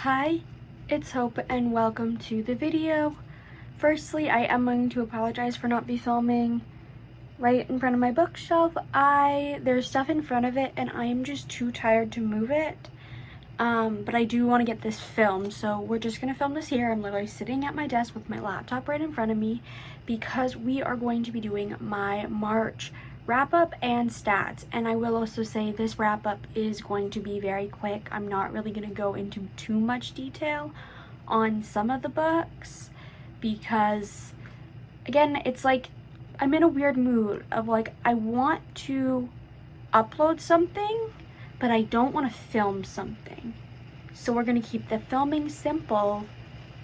Hi, it's Hope and welcome to the video. Firstly, I am going to apologize for not be filming right in front of my bookshelf. There's stuff in front of it and I am just too tired to move it. But I do want to get this filmed, so we're just going to film this here. I'm literally sitting at my desk with my laptop right in front of me because we are going to be doing my March wrap-up and stats. And I will also say this wrap-up is going to be very quick. I'm not really going to go into too much detail on some of the books because, again, it's like I'm in a weird mood of like I want to upload something but I don't want to film something. So we're going to keep the filming simple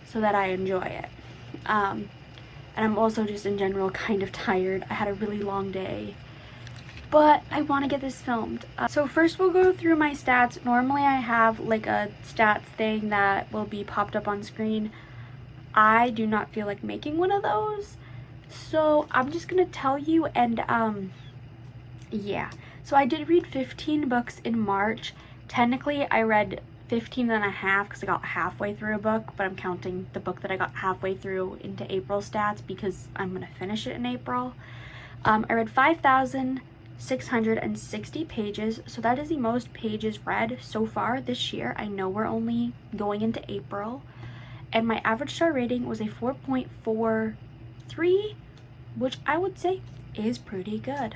so that I enjoy it. And I'm also just in general kind of tired. I had a really long day, but I want to get this filmed. So first we'll go through my stats. Normally I have like a stats thing that will be popped up on screen. I do not feel like making one of those. So I'm just going to tell you and yeah. So I did read 15 books in March. Technically, I read 15 and a half because I got halfway through a book, but I'm counting the book that I got halfway through into April stats because I'm going to finish it in April. I read 5,660 pages, so that is the most pages read so far this year. I know we're only going into April. And my average star rating was a 4.43, which I would say is pretty good.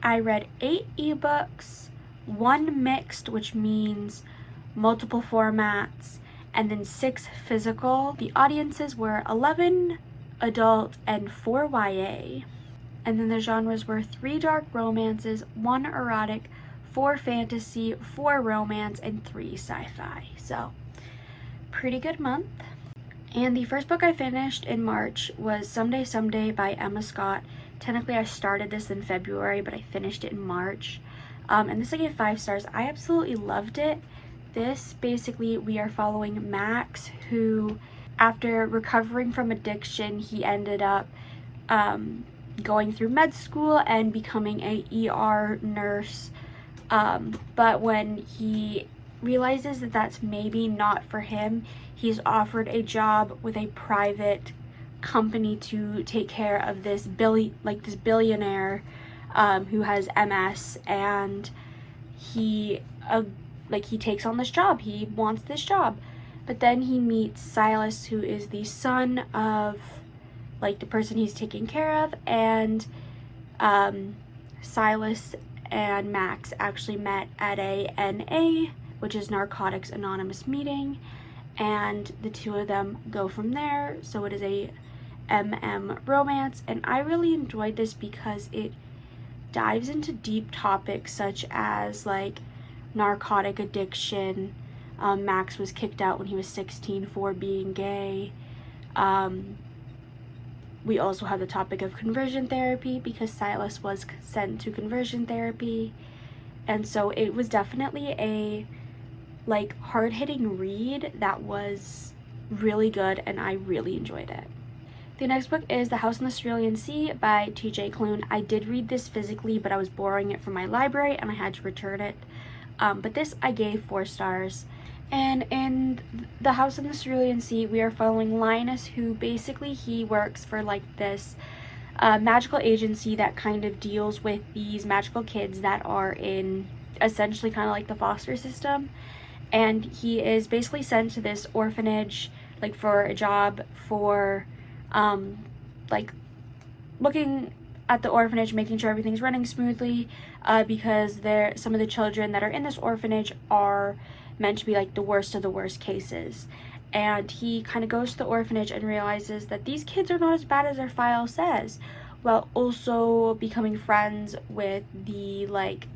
I read 8 ebooks, 1 mixed, which means multiple formats, and then 6 physical. The audiences were 11 adult and 4 YA. And then the genres were 3 dark romances, 1 erotic, 4 fantasy, 4 romance, and 3 sci-fi. So, pretty good month. And the first book I finished in March was Someday Someday by Emma Scott. Technically I started this in February, but I finished it in March. And this I gave 5 stars. I absolutely loved it. This basically, we are following Max, who after recovering from addiction, he ended up going through med school and becoming a ER nurse. But when he realizes that that's maybe not for him, he's offered a job with a private company to take care of this billionaire who has MS, and he takes on this job. He wants this job, but then he meets Silas, who is the son of like the person he's taking care of, and Silas and Max actually met at a NA, which is Narcotics Anonymous meeting, and the two of them go from there. So it is a romance, and I really enjoyed this because it dives into deep topics such as like narcotic addiction. Max was kicked out when he was 16 for being gay. We also have the topic of conversion therapy because Silas was sent to conversion therapy, and so it was definitely a like hard-hitting read that was really good, and I really enjoyed it. The next book is The House in the Cerulean Sea by TJ Klune. I did read this physically, but I was borrowing it from my library and I had to return it. But this I gave 4 stars. And in The House in the Cerulean Sea, we are following Linus, who basically he works for like this magical agency that kind of deals with these magical kids that are in essentially kind of like the foster system. And he is basically sent to this orphanage like for a job for like looking at the orphanage, making sure everything's running smoothly, because some of the children that are in this orphanage are meant to be like the worst of the worst cases. And he kind of goes to the orphanage and realizes that these kids are not as bad as their file says, while also becoming friends with the like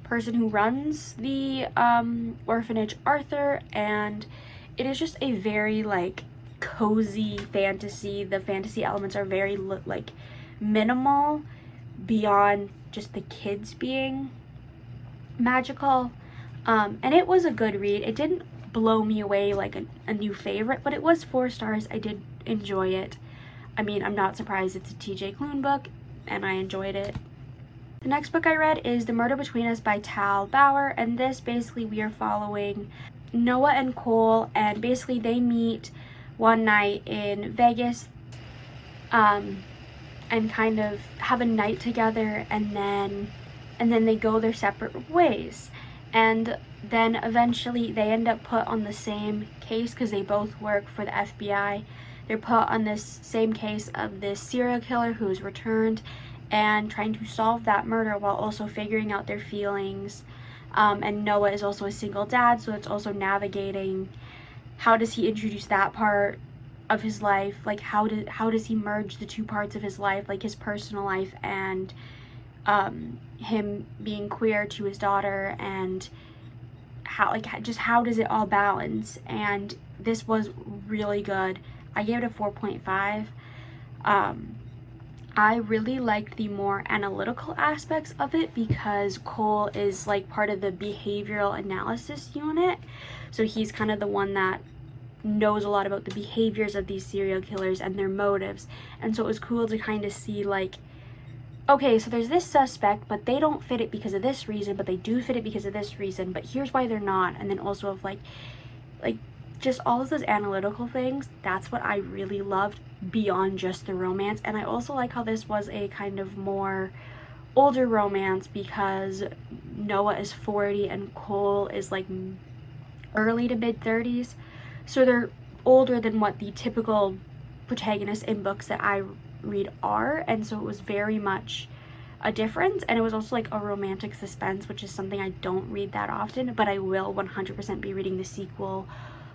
person who runs the orphanage, Arthur. And it is just a very like cozy fantasy. The fantasy elements are very like minimal beyond just the kids being magical, and it was a good read. It didn't blow me away like a new favorite, but it was 4 stars. I did enjoy it. I mean, I'm not surprised. It's a TJ Klune book and I enjoyed it. The next book I read is The Murder Between Us by Tal Bauer, and this basically we are following Noah and Cole, and basically they meet one night in Vegas, and kind of have a night together, and then they go their separate ways. And then eventually they end up put on the same case because they both work for the FBI. They're put on this same case of this serial killer who's returned, and trying to solve that murder while also figuring out their feelings. And Noah is also a single dad, so it's also navigating how does he introduce that part of his life, like how does he merge the two parts of his life, like his personal life and him being queer to his daughter, and how does it all balance. And this was really good. I gave it a 4.5. I really liked the more analytical aspects of it because Cole is like part of the behavioral analysis unit, so he's kind of the one that knows a lot about the behaviors of these serial killers and their motives. And so it was cool to kind of see, like, okay, so there's this suspect, but they don't fit it because of this reason, but they do fit it because of this reason, but here's why they're not. And then also of like just all of those analytical things. That's what I really loved beyond just the romance. And I also like how this was a kind of more older romance because Noah is 40 and Cole is like early to mid 30s. So they're older than what the typical protagonists in books that I read are, and so it was very much a difference. And it was also like a romantic suspense, which is something I don't read that often, but I will 100% be reading the sequel,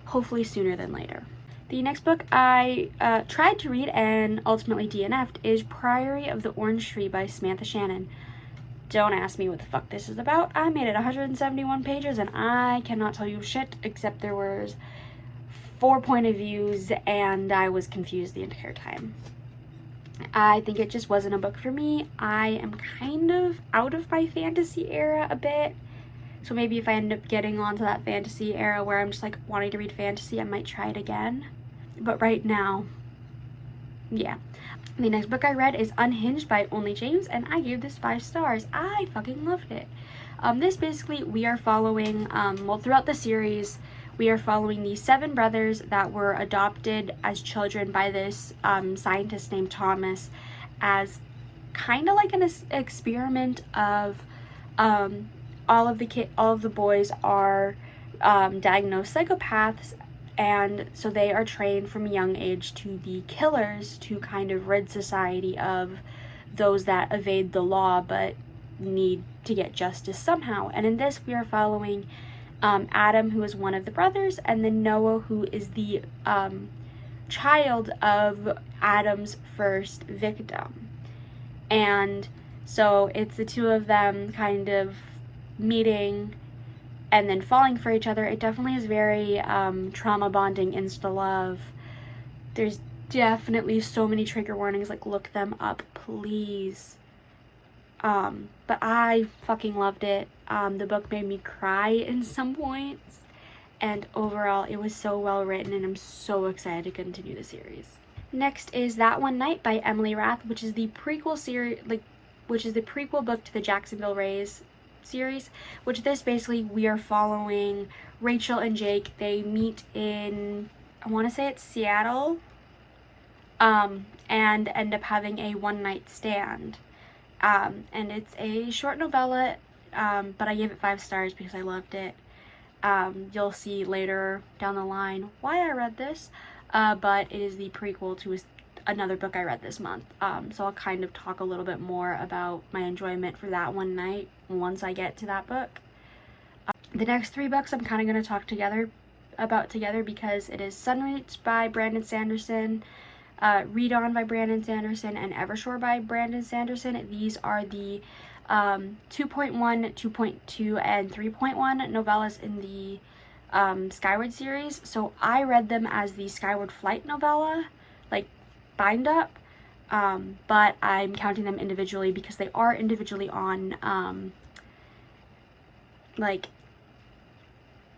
hopefully sooner than later. The next book I tried to read and ultimately DNF'd is Priory of the Orange Tree by Samantha Shannon. Don't ask me what the fuck this is about. I made it 171 pages and I cannot tell you shit except there was 4 point of views and I was confused the entire time. I think it just wasn't a book for me. I am kind of out of my fantasy era a bit. So maybe if I end up getting onto that fantasy era where I'm just like wanting to read fantasy, I might try it again. But right now, yeah. The next book I read is Unhinged by Onley James, and I gave this 5 stars. I fucking loved it. This basically, we are following, well, throughout the series, we are following the 7 brothers that were adopted as children by this scientist named Thomas as kind of like an experiment of all of the boys are diagnosed psychopaths, and so they are trained from a young age to be killers to kind of rid society of those that evade the law but need to get justice somehow. And in this we are following Adam, who is one of the brothers, and then Noah, who is the child of Adam's first victim. And so it's the two of them kind of meeting and then falling for each other. It definitely is very trauma bonding, insta love. There's definitely so many trigger warnings, like look them up please. But I fucking loved it. The book made me cry in some points, and overall it was so well written, and I'm so excited to continue the series. Next is That One Night by Emily Rath, which is the prequel series, which is the prequel book to the Jacksonville Rays series, which this basically we are following Rachel and Jake. They meet in, I want to say it's Seattle, and end up having a one-night stand. And it's a short novella, but I gave it 5 stars because I loved it. You'll see later down the line why I read this, but it is the prequel to another book I read this month. So I'll kind of talk a little bit more about my enjoyment for That One Night once I get to that book. The next 3 books I'm kind of going to talk about together because it is Sunreach by Brandon Sanderson, Read On by Brandon Sanderson, and Evershore by Brandon Sanderson. These are the 2.1, 2.2, and 3.1 novellas in the Skyward series. So I read them as the Skyward Flight novella, like bind up, but I'm counting them individually because they are individually on like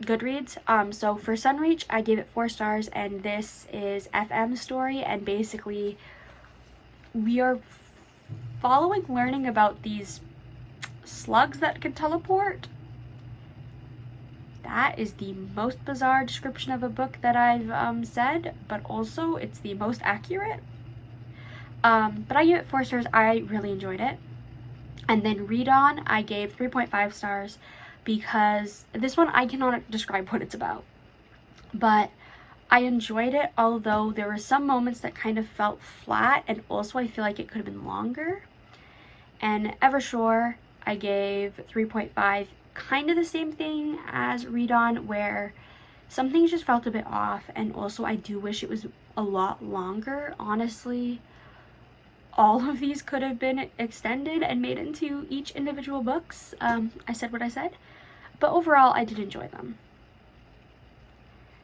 Goodreads. So for Sunreach, I gave it 4 stars, and this is FM's story, and basically we are learning about these slugs that can teleport. That is the most bizarre description of a book that I've said, but also it's the most accurate. But I give it 4 stars. I really enjoyed it. And then Read On, I gave 3.5 stars because this one I cannot describe what it's about. But I enjoyed it, although there were some moments that kind of felt flat, and also I feel like it could have been longer. And Evershore, I gave 3.5, kind of the same thing as Read On, where some things just felt a bit off, and also I do wish it was a lot longer. Honestly, all of these could have been extended and made into each individual books. I said what I said, but overall I did enjoy them.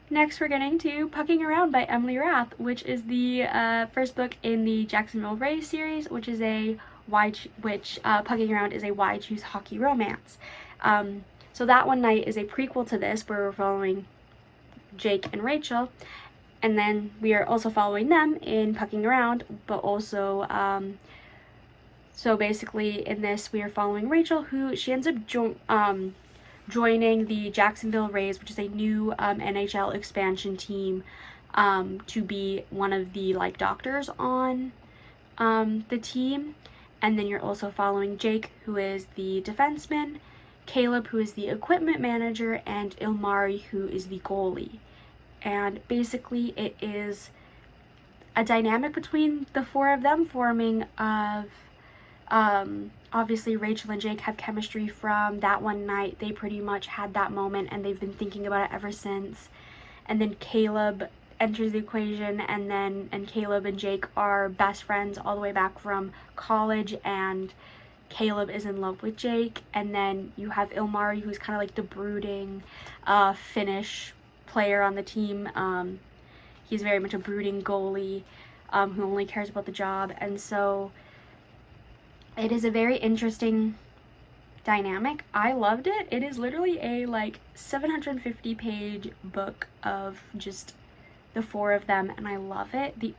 Next, we're getting to Pucking Around by Emily Rath, which is the first book in the Jacksonville Rays series, which is Pucking Around is a Why Choose Hockey romance. So That One Night is a prequel to this, where we're following Jake and Rachel, and then we are also following them in Pucking Around, but also, so basically in this we are following Rachel, who she ends up joining the Jacksonville Rays, which is a new NHL expansion team, to be one of the doctors on the team. And then you're also following Jake, who is the defenseman, Caleb, who is the equipment manager, and Ilmari, who is the goalie. And basically it is a dynamic between the 4 of them forming of, obviously Rachel and Jake have chemistry from That One Night. They pretty much had that moment and they've been thinking about it ever since. And then Caleb enters the equation, and Caleb and Jake are best friends all the way back from college, and Caleb is in love with Jake. And then you have Ilmari, who's kind of like the brooding Finnish player on the team. He's very much a brooding goalie who only cares about the job. And so it is a very interesting dynamic. I loved it. It is literally a 750 page book of just the 4 of them, and I love it. The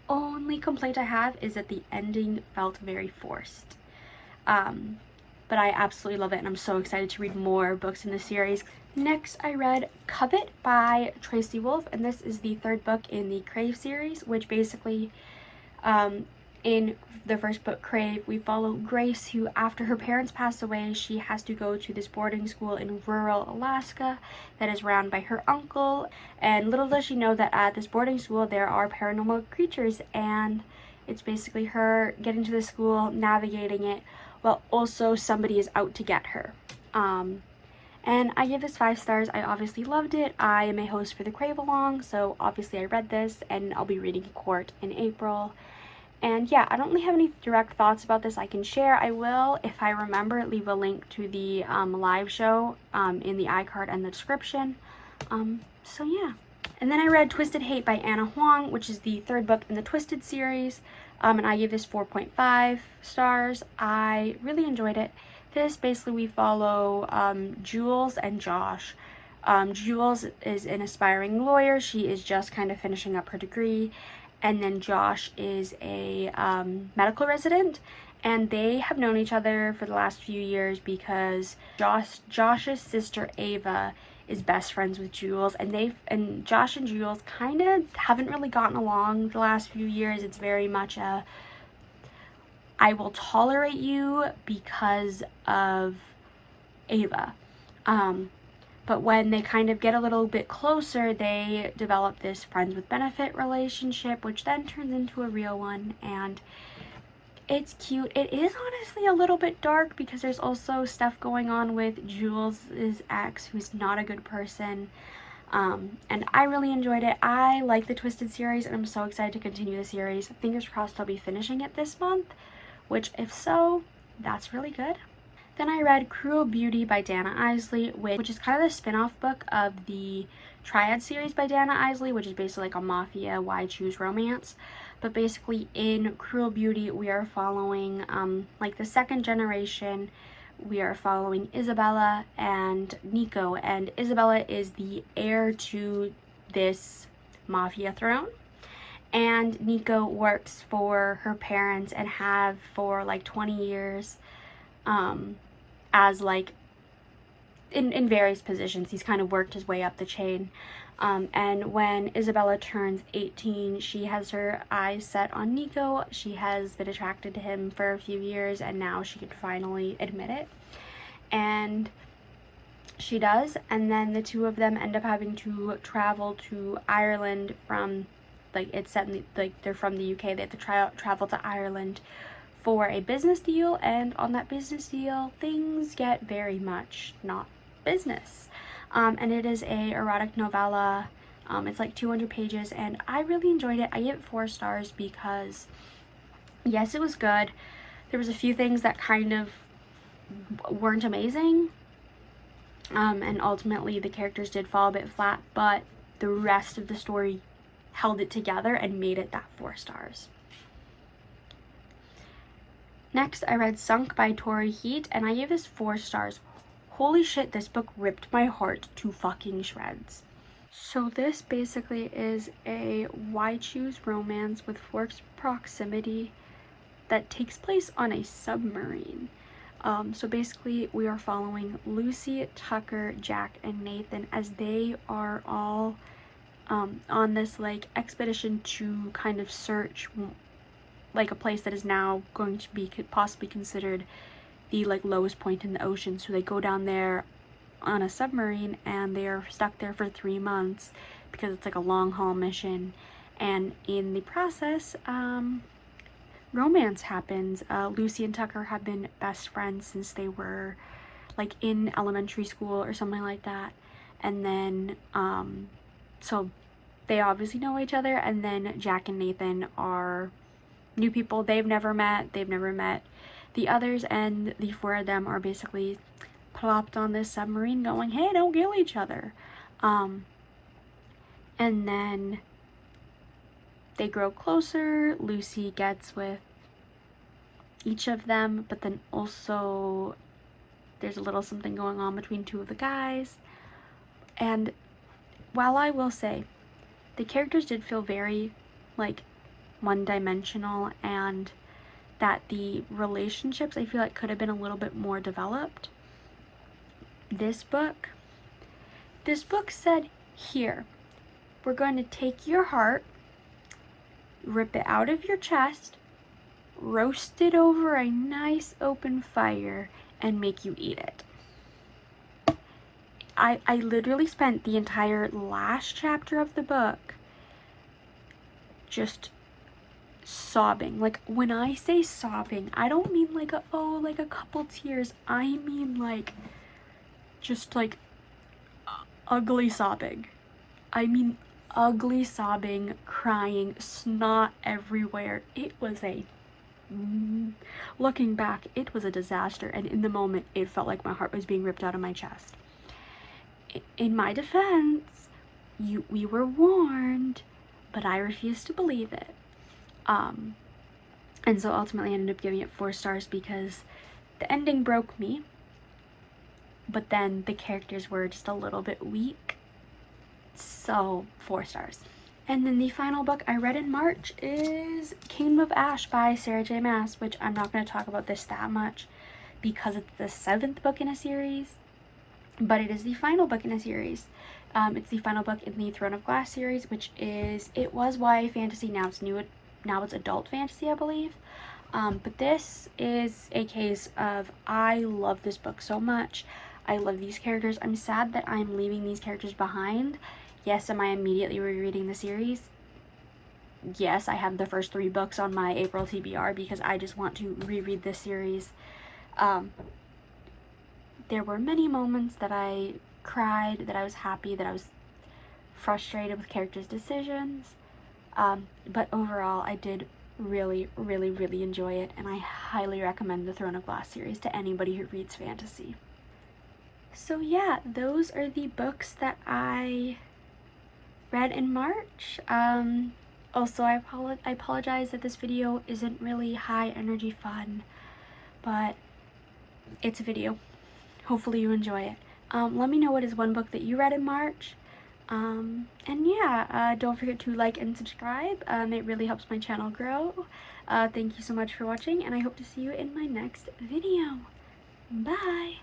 only complaint I have is that the ending felt very forced. But I absolutely love it, and I'm so excited to read more books in the series. Next, I read Covet by Tracy Wolff, and this is the 3rd book in the Crave series, which basically, in the first book, Crave, we follow Grace, who after her parents pass away, she has to go to this boarding school in rural Alaska that is run by her uncle. And little does she know that at this boarding school there are paranormal creatures, and it's basically her getting to the school, navigating it, while also somebody is out to get her. And I give this 5 stars. I obviously loved it. I am a host for the Crave Along, so obviously I read this, and I'll be reading Court in April. And yeah, I don't really have any direct thoughts about this I can share. I will, if I remember, leave a link to the live show in the iCard and the description. So yeah. And then I read Twisted Hate by Anna Huang, which is the 3rd book in the Twisted series. And I gave this 4.5 stars. I really enjoyed it. This, basically we follow Jules and Josh. Jules is an aspiring lawyer. She is just kind of finishing up her degree. And then Josh is a medical resident, and they have known each other for the last few years because Josh's sister Ava is best friends with Jules, and Josh and Jules kind of haven't really gotten along the last few years. It's very much a I will tolerate you because of Ava. But when they kind of get a little bit closer, they develop this friends with benefit relationship, which then turns into a real one, and it's cute. It is honestly a little bit dark because there's also stuff going on with Jules's ex, who's not a good person. And I really enjoyed it. I like the Twisted series, and I'm so excited to continue the series. Fingers crossed I'll be finishing it this month, which if so, that's really good. Then I read Cruel Beauty by Dana Isley, which is kind of the spin-off book of the Triad series by Dana Isley, which is basically like a mafia Why Choose romance. But basically in Cruel Beauty, we are following like the 2nd generation. We are following Isabella and Nico, and Isabella is the heir to this mafia throne, and Nico works for her parents and have for like 20 years as like in various positions. He's kind of worked his way up the chain. And when Isabella turns 18, she has her eyes set on Nico. She has been attracted to him for a few years, and now she can finally admit it. And she does, and then the two of them end up having to travel to Ireland from, like, it's set in the, like, they're from the UK. They have to travel to Ireland for a business deal, and on that business deal, things get very much not business. And it is a erotic novella. It's like 200 pages, and I really enjoyed it. I gave it 4 stars because, yes, it was good. There was a few things that kind of weren't amazing, and ultimately the characters did fall a bit flat, but the rest of the story held it together and made it that 4 stars. Next, I read Sunk by Tori Heat, and I gave this 4 stars. Holy shit, this book ripped my heart to fucking shreds. So this basically is a why choose romance with forced proximity that takes place on a submarine. So basically we are following Lucy, Tucker, Jack, and Nathan as they are all on this like expedition to kind of search like a place that is now going to be possibly considered the like lowest point in the ocean. So they go down there on a submarine, and they are stuck there for 3 months because it's like a long haul mission, and in the process romance happens. Lucy and Tucker have been best friends since they were like in elementary school or something like that, and then so they obviously know each other. And then Jack and Nathan are new people. They've never met the others, and the 4 of them are basically plopped on this submarine going, hey, don't kill each other. And then they grow closer. Lucy gets with each of them, but then also there's a little something going on between 2 of the guys. And while I will say the characters did feel very like one-dimensional, and that the relationships I feel like could have been a little bit more developed, this book said, here, we're going to take your heart, rip it out of your chest, roast it over a nice open fire, and make you eat it. I literally spent the entire last chapter of the book just sobbing. Like, when I say sobbing, I don't mean like a couple tears. I mean like just like ugly sobbing. I mean ugly sobbing, crying, snot everywhere. It was looking back, it was a disaster, and in the moment it felt like my heart was being ripped out of my chest. In my defense, we were warned, but I refused to believe it. And so ultimately I ended up giving it 4 stars because the ending broke me, but then the characters were just a little bit weak, so 4 stars. And then the final book I read in March is Kingdom of Ash by Sarah J Maas, which I'm not going to talk about this that much because it's the 7th book in a series, but it is the final book in a series. It's the final book in the Throne of Glass series, which it was YA fantasy, now it's adult fantasy, I believe. But this is a case of, I love this book so much. I love these characters. I'm sad that I'm leaving these characters behind. Yes, am I immediately rereading the series? Yes, I have the first 3 books on my April TBR because I just want to reread this series. There were many moments that I cried, that I was happy, that I was frustrated with characters' decisions. But overall, I did really, really, really enjoy it, and I highly recommend the Throne of Glass series to anybody who reads fantasy. So yeah, those are the books that I read in March. Also, I apologize that this video isn't really high energy fun, but it's a video. Hopefully you enjoy it. Let me know what is one book that you read in March. And yeah, don't forget to like and subscribe. It really helps my channel grow. Thank you so much for watching, and I hope to see you in my next video. Bye!